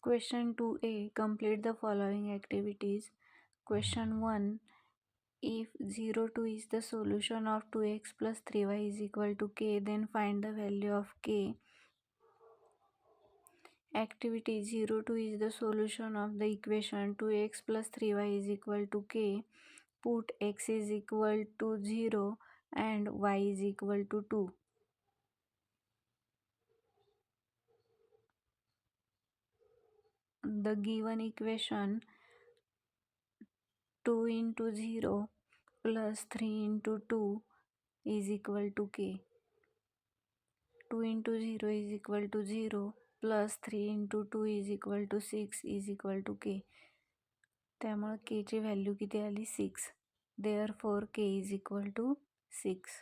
Question 2a. Complete the following activities. Question 1. If 0, 2 is the solution of 2x plus 3y is equal to k, then find the value of k. Activity 0, 2 is the solution of the equation 2x plus 3y is equal to k. Put x is equal to 0 and y is equal to 2. The given equation 2 into 0 plus 3 into 2 is equal to k. 2 into 0 is equal to 0 plus 3 into 2 is equal to 6 is equal to k. त्यामुळे k ची value किती आली 6. Therefore k is equal to 6.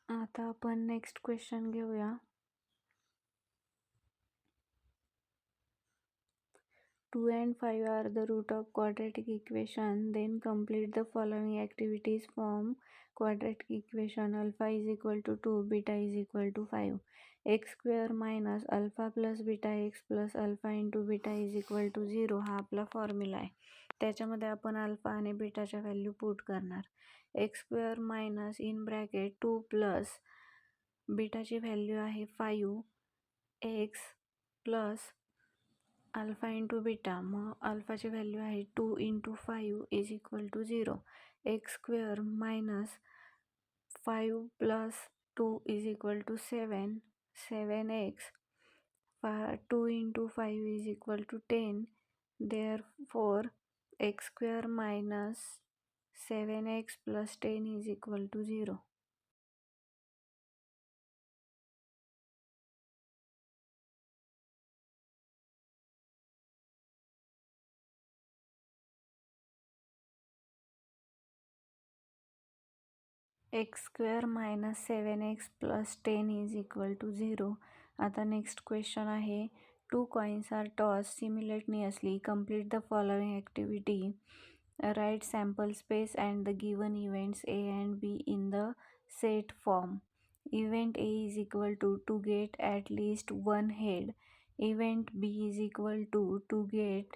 आता आपण next question घेऊया. 2 and 5 are the root of quadratic equation. Then complete the following activities. Form quadratic equation. Alpha is equal to 2, beta is equal to 5. X square minus alpha plus beta x plus alpha into beta is equal to 0 हा आपला formula आहे. त्याच्यामध्ये आपण alpha आणि बीटाच्या value put करणार. X square minus in bracket 2 plus बीटाची value आहे 5 x plus alpha into beta. मग अल्फाची व्हॅल्यू आहे 2 into 5 is equal to 0. X square minus 5 plus 2 is equal to 7. 7x 2 into 5 is equal to 10. Therefore x square minus 7x plus 10 is equal to 0. X square minus 7x plus 10 is equal to 0. आता next question आहे. 2 coins are tossed simultaneously. Complete the following activity. Write sample space and the given events A and B in the set form. Event A is equal to get at least one head. Event B is equal to get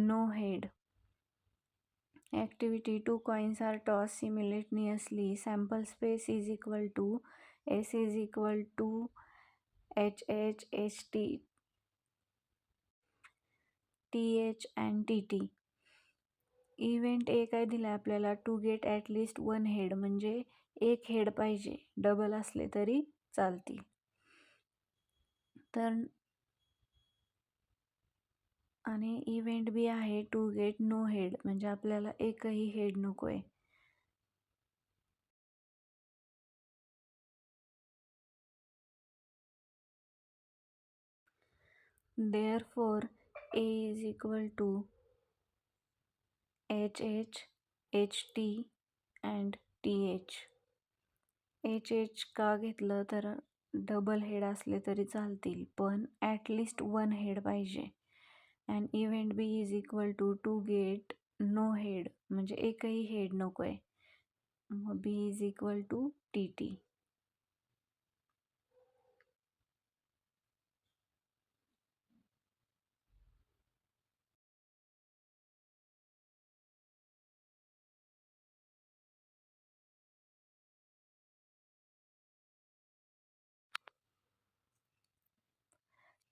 no head. Activity 2 coins are tossed simultaneously. Sample space is equal to S is equal to HT, TH and TT. Event A काय दिला आपल्याला to get at least one head म्हणजे एक head पाहिजे. Double असले तरी चालतील. तर आणि इव्हेंट बी आहे टू गेट नो हेड म्हणजे आपल्याला एकही हेड नको आहे. Therefore A is equal to HH, HT and TH. HH का घेतलं तर डबल हेड असले तरी चालतील पण ॲटलिस्ट वन हेड पाहिजे. And event B is equal to get no head म्हणजे एकही हेड नको आहे. मग B is equal to TT.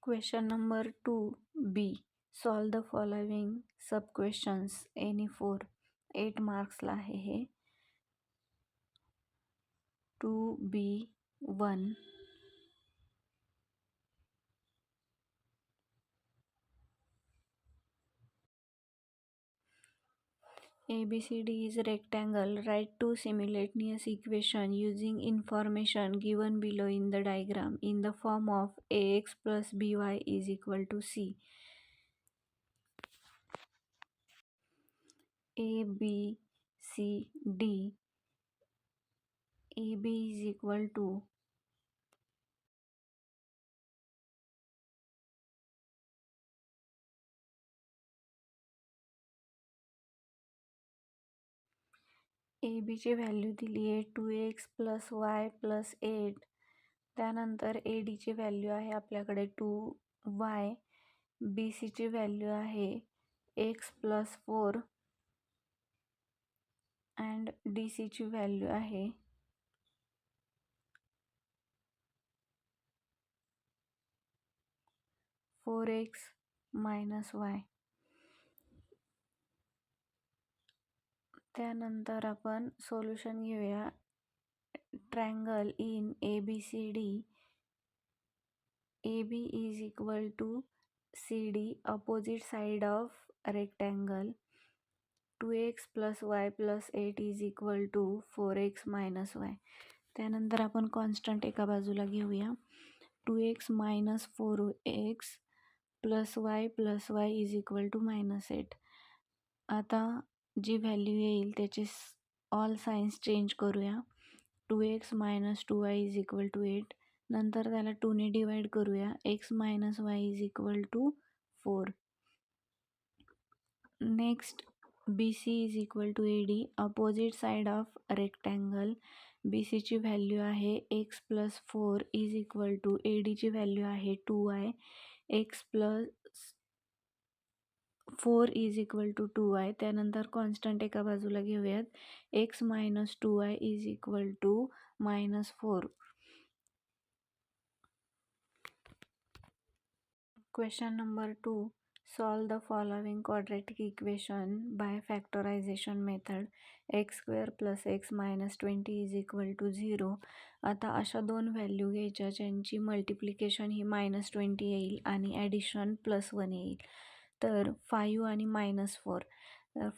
Question number 2b. Solve the following sub questions. Any 4. 8 मार्क्सला आहे हे. 2b1. ABCD is rectangle. Write two simultaneous equation using information given below in the diagram in the form of ax plus by is equal to c. A, B, C, D. AB is equal to AB ची value दिली आहे 2x + y + 8. त्यानंतर AD ची value आहे आपल्याकडे 2y. BC ची value आहे x + 4 and DC ची व्हॅल्यू आहे 4x - y. त्यानंतर आपण सोल्युशन घेऊया. Triangle in ABCD. AB is equal to CD, opposite side of rectangle. 2x + y + 8 is equal to 4x - y. त्यानंतर आपण कॉन्स्टंट एका बाजूला घेऊया. 2x - 4x + y + y is equal to -8. आता जी व्हॅल्यू येईल त्याचे ऑल साइन्स चेंज करूया. 2x - 2y is equal to 8. नंतर त्याला 2ने डिवाइड करूया. x - y is equal to 4. Next BC is equal to AD, opposite side of rectangle. BC ची value आहे x + 4 is equal to AD ची value आहे 2y. x + 4 is equal to 2y. त्यानंतर constant एका बाजूला घेऊयात. x - 2y is equal to -4. Question number 2. Solve the following quadratic equation by factorization method. x² + x - 20 is equal to 0. आता अशा दोन value घ्यायच्या ज्यांची मल्टिप्लिकेशन ही -20 येईल आणि ॲडिशन +1 येईल. तर 5 आणि -4.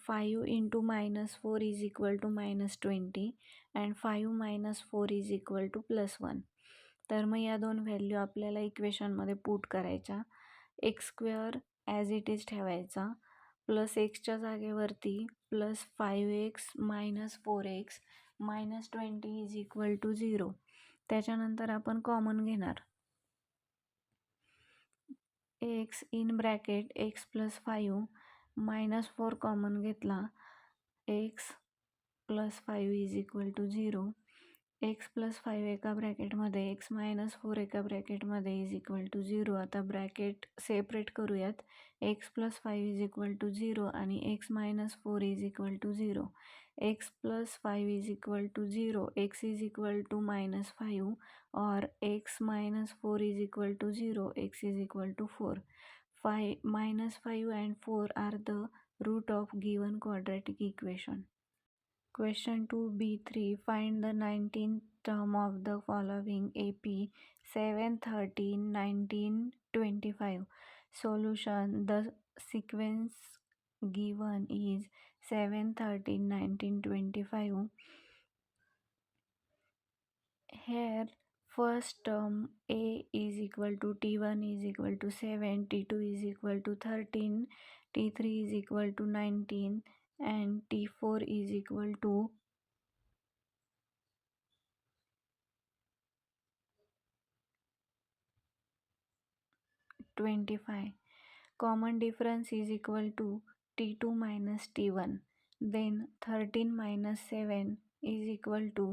5 × -4 is equal to -20 and 5 - 4 is equal to +1. तर मग या दोन व्हॅल्यू आपल्याला इक्वेशनमध्ये पुट करायच्या. x² ॲज इट इज ठेवायचा, प्लस एक्सच्या जागेवरती +5x - 4x - 20 is equal to 0. त्याच्यानंतर आपण कॉमन घेणार. x in bracket x + 5 -4 common घेतला. x + 5 is equal to 0. x + 5 एका ब्रॅकेटमध्ये, x - 4 एका ब्रॅकेटमध्ये is equal to 0. आता ब्रॅकेट सेपरेट करूयात. x + 5 is equal to 0 आणि x - 4 is equal to 0. x + 5 is equal to 0, x is equal to -5 or x - 4 is equal to 0, x is equal to 4. -5 and 4 are the root of given quadratic equation. Question 2b3. Find the 19th term of the following AP 7, 13, 19, 25. Solution. The sequence given is 7, 13, 19, 25. Here first term A is equal to T1 is equal to 7, T2 is equal to 13, T3 is equal to 19 and T4 is equal to 25. Common difference is equal to T2 minus T1. Then 13 minus 7 is equal to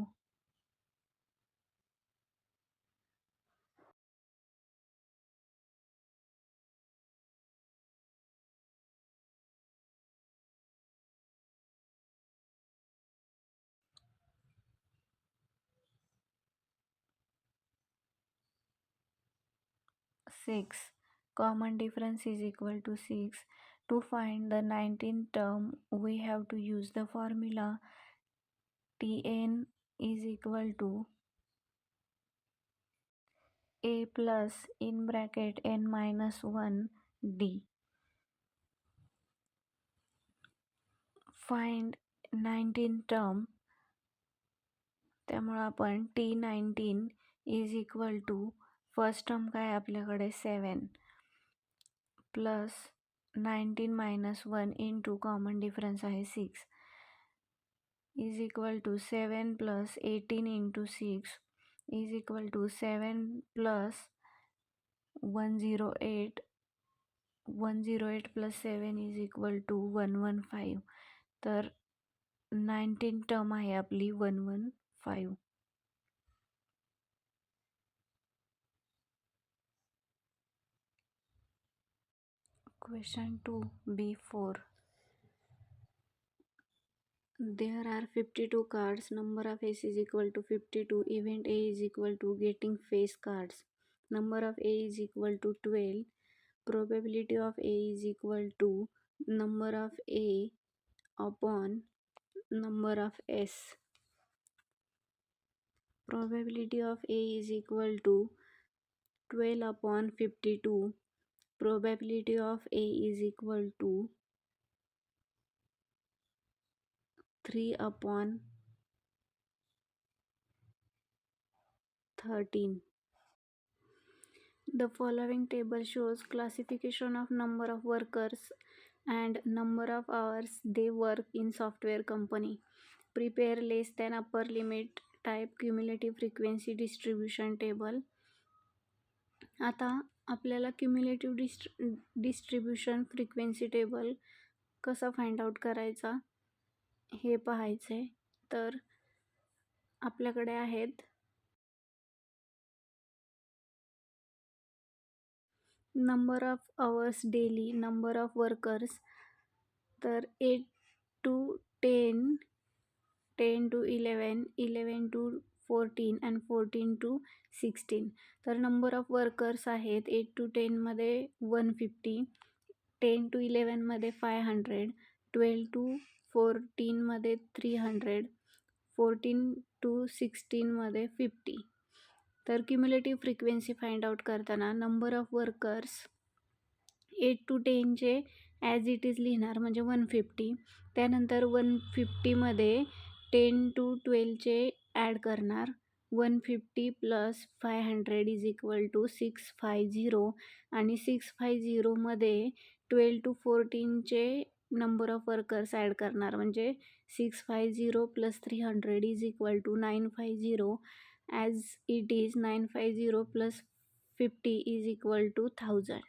6. Common difference is equal to 6. To find the 19th term, we have to use the formula Tn is equal to A plus in bracket n minus 1 D. Find 19th term. त्यामुळे आपण T19 is equal to first term काय आपल्याकडे 7 plus 19 minus 1 into common difference आहे 6 is equal to 7 plus 18 into 6 is equal to 7 plus 108. 108 plus 7 is equal to 115. तर 19 term आहे आपली 115. Question 2b4. There are 52 cards. Number of ace is equal to 52. Event A is equal to getting face cards. Number of A is equal to 12. Probability of A is equal to number of A upon number of S. Probability of A is equal to 12 upon 52. Probability of A is equal to 3 upon 13. The following table shows classification of number of workers and number of hours they work in software company. Prepare less than upper limit type cumulative frequency distribution table. आता आपल्याला cumulative distribution frequency table कसा find out करायचा हे पाहायचं आहे. तर आपल्याकडे आहेत number of hours daily, number of workers, तर 8 to 10, 10 to 11, 11 to 14 and 14 to 16. तर नंबर ऑफ वर्कर्स आहेत 8 to 10मध्ये 150, 10 to 11मध्ये 500, 12 to 14मध्ये 300, 14 to 16मध्ये 50. तर क्युम्युलेटिव्ह फ्रिक्वेन्सी फाइंड आउट करताना नंबर ऑफ वर्कर्स 8 to 10चे ॲज इट इज लिहिणार म्हणजे 150. त्यानंतर 150मध्ये 10 to 12चे ॲड करणार. 150 प्लस 500 इज इक्वल टू 650 आणि 650मध्ये 12 to 14चे नंबर ऑफ वर्कर्स ॲड करणार म्हणजे 650 plus 300 is equal to 950. As it is 950 plus 50 is equal to 1000.